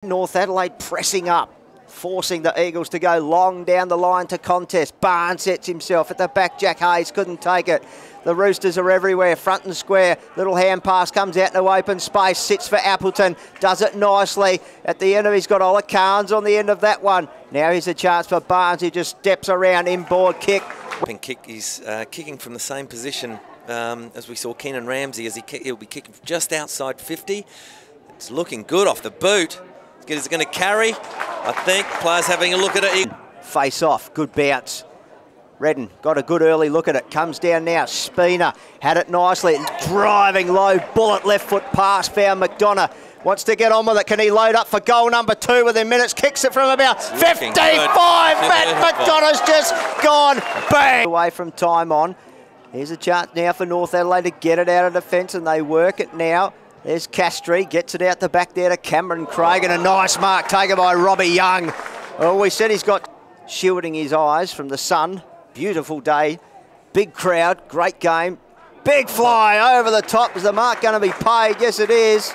North Adelaide pressing up, forcing the Eagles to go long down the line to contest. Barnes sets himself at the back. Jack Hayes couldn't take it. The Roosters are everywhere, front and square. Little hand pass comes out into open space, sits for Appleton, does it nicely. At the end of he's got Ola Carnes on the end of that one. Now here's a chance for Barnes, who just steps around, inboard kick. He's kicking from the same position as we saw Keenan Ramsey, as he'll be kicking just outside 50. It's looking good off the boot. Is it going to carry? I think players having a look at it. Face off, good bounce. Redden got a good early look at it. Comes down now. Spina had it nicely. Driving low, bullet left foot pass. Found McDonough. Wants to get on with it. Can he load up for goal number 2 within minutes? Kicks it from about 55. Matt McDonough's just gone bang. Away from time on. Here's a chance now for North Adelaide to get it out of defence, and they work it now. There's Castry, gets it out the back there to Cameron Craig, and a nice mark taken by Robbie Young. Well, we said he's got shielding his eyes from the sun. Beautiful day, big crowd, great game. Big fly over the top. Is the mark going to be paid? Yes, it is.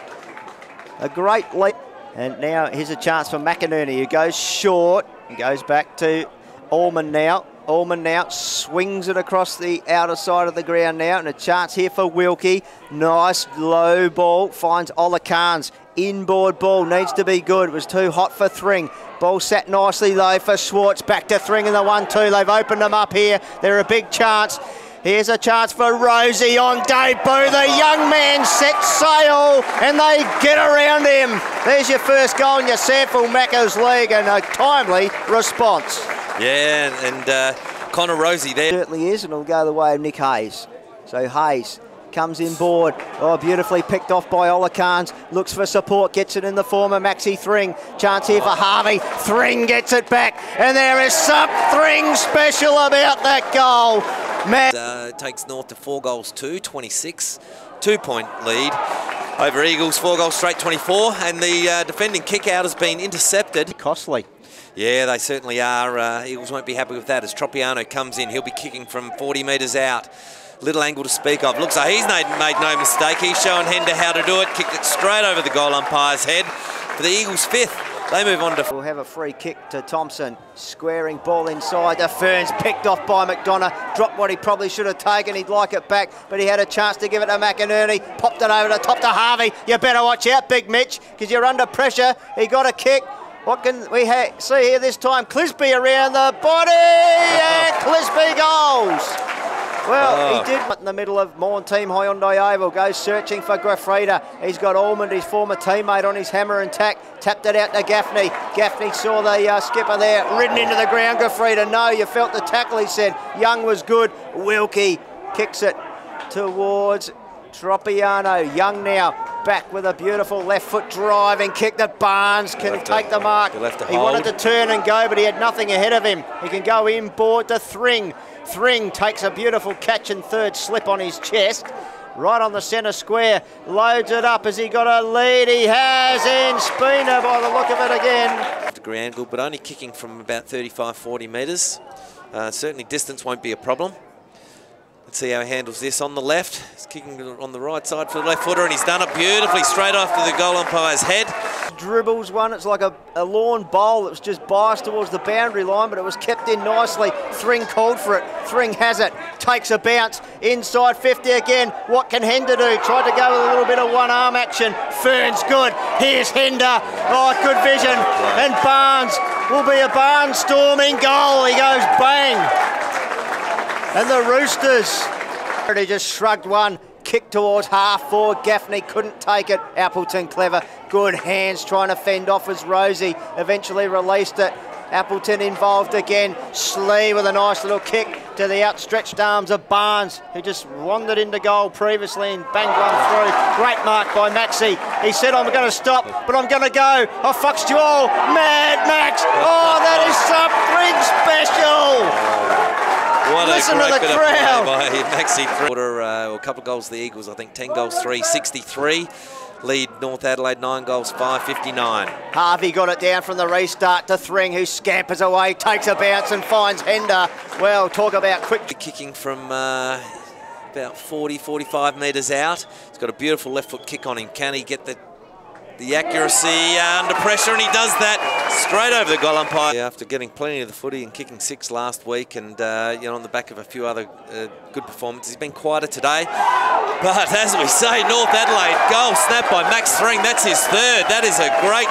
A great leap. And now here's a chance for McInerney, who goes short. He goes back to Allman now. Allman now swings it across the outer side of the ground now, and a chance here for Wilkie. Nice low ball, finds Ola Carnes. Inboard ball needs to be good. It was too hot for Thring. Ball sat nicely though for Schwartz. Back to Thring in the 1-2. They've opened them up here. They're a big chance. Here's a chance for Rosie on debut. The young man sets sail and they get around him. There's your first goal in your Sample Macca's League, and a timely response. Yeah, and Connor Rosie there. Certainly is, and it'll go the way of Nick Hayes. So Hayes comes inboard. Oh, beautifully picked off by Ola Carnes. Looks for support, gets it in the form of Maxi Thring. Chance here for Harvey. Thring gets it back, and there is something special about that goal. Takes North to 4 goals to 26. 2-point lead over Eagles. 4 goals straight, 24. And the defending kick out has been intercepted. Costly. Yeah, they certainly are. Eagles won't be happy with that as Tropiano comes in. He'll be kicking from 40 metres out. Little angle to speak of. Looks like he's made no mistake. He's showing Hender how to do it. Kicked it straight over the goal umpire's head. For the Eagles' 5th. They move on to... We'll have a free kick to Thompson. Squaring ball inside to Ferns. Picked off by McDonough. Dropped what he probably should have taken. He'd like it back, but he had a chance to give it to McInerney. Popped it over the top to Harvey. You better watch out, Big Mitch, because you're under pressure. He got a kick. What can we see here this time? Clisby around the body, and Clisby goals. Well, he did in the middle of Morn Team Hyundai Oval. Goes searching for Graffreda. He's got Allman, his former teammate, on his hammer and tack. Tapped it out to Gaffney. Gaffney saw the skipper there, ridden into the ground. Graffreda, no, you felt the tackle, he said. Young was good. Wilkie kicks it towards Tropiano. Young now back with a beautiful left foot driving kick that Barnes can take the mark. He wanted to turn and go, but he had nothing ahead of him. He can go inboard to Thring. Thring takes a beautiful catch and third slip on his chest. Right on the centre square. Loads it up. Has he got a lead? He has in Spina by the look of it again. Granville, but only kicking from about 35-40 metres. Certainly distance won't be a problem. Let's see how he handles this on the left. He's kicking on the right side for the left footer, and he's done it beautifully straight after the goal umpire's head. Dribbles one. It's like a lawn bowl that was just biased towards the boundary line, but it was kept in nicely. Thring called for it. Thring has it. Takes a bounce. Inside 50 again. What can Hender do? Tried to go with a little bit of one-arm action. Ferns good. Here's Hender. Oh, good vision. And Barnes will be a barnstorming goal. He goes bang. And the Roosters, he just shrugged one, kicked towards half forward. Gaffney couldn't take it. Appleton clever, good hands trying to fend off as Rosie eventually released it. Appleton involved again. Slee with a nice little kick to the outstretched arms of Barnes, who just wandered into goal previously and banged one through. Great mark by Maxi. He said, I'm going to stop, but I'm going to go. I fucks you all. Mad Max. Oh, that is something special. What Listen a great to the bit crowd. of play by Maxi. A couple of goals to the Eagles, I think 10 goals, 3, 63. Lead North Adelaide 9 goals, 5, 59. Harvey got it down from the restart to Thring, who scampers away, takes a bounce and finds Hender. Well, talk about quick. Kicking from about 40, 45 metres out. He's got a beautiful left foot kick on him. Can he get the The accuracy under pressure, and he does that straight over the goal umpire. After getting plenty of the footy and kicking 6 last week, and on the back of a few other good performances, he's been quieter today. But as we say, North Adelaide goal snapped by Max Thring. That's his third. That is a great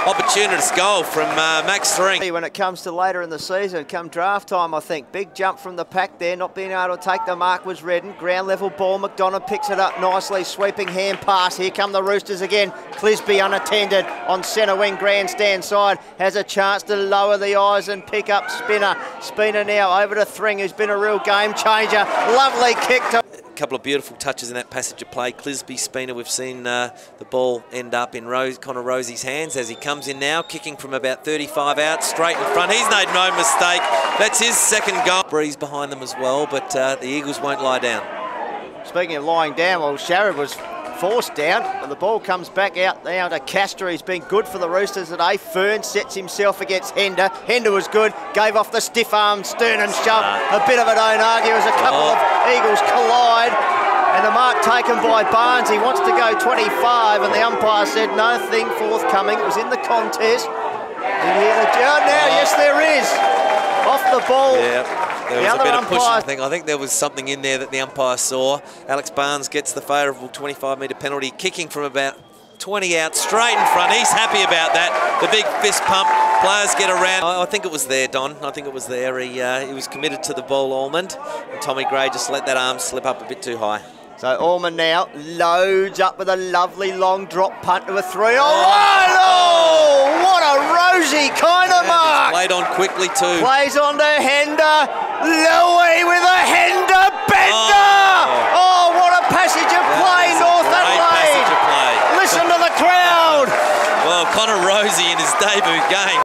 opportunist goal from Max Thring. When it comes to later in the season, come draft time, I think big jump from the pack there. Not being able to take the mark was Redden. Ground level ball. McDonough picks it up nicely. Sweeping hand pass. Here come the Roosters again. Clisby unattended on centre wing grandstand side, has a chance to lower the eyes and pick up Spinner. Spinner now over to Thring, who's been a real game changer. Lovely kick to... A couple of beautiful touches in that passage of play. Clisby, Spinner, we've seen the ball end up in Connor Rosie's hands as he comes in now, kicking from about 35 out, straight in front. He's made no mistake. That's his second goal. Breeze behind them as well, but the Eagles won't lie down. Speaking of lying down, well, Sharrod was forced down, and the ball comes back out now to Castro. He's been good for the Roosters today. Fern sets himself against Hender. Hender was good, gave off the stiff arm, stern and shove. A bit of a don't argue as a couple of Eagles collide. And the mark taken by Barnes. He wants to go 25, and the umpire said nothing forthcoming. It was in the contest. Did you hear the now? Yes, there is. Off the ball. Yeah. There was a bit of pushing thing. I think there was something in there that the umpire saw. Alex Barnes gets the favourable 25-metre penalty, kicking from about 20 out, straight in front. He's happy about that. The big fist pump. Players get around. I think it was there, Don. I think it was there. He was committed to the ball, Allmond. And Tommy Gray just let that arm slip up a bit too high. So Allmond now loads up with a lovely long drop punt to a 3. Oh, what a rosy kind of mark! Played on quickly too. Plays on to Hender. Louis with a Hender bender! Oh, what a passage of play, North Adelaide! Passage of play. Listen to the crowd! Well, Connor Rosie in his debut game.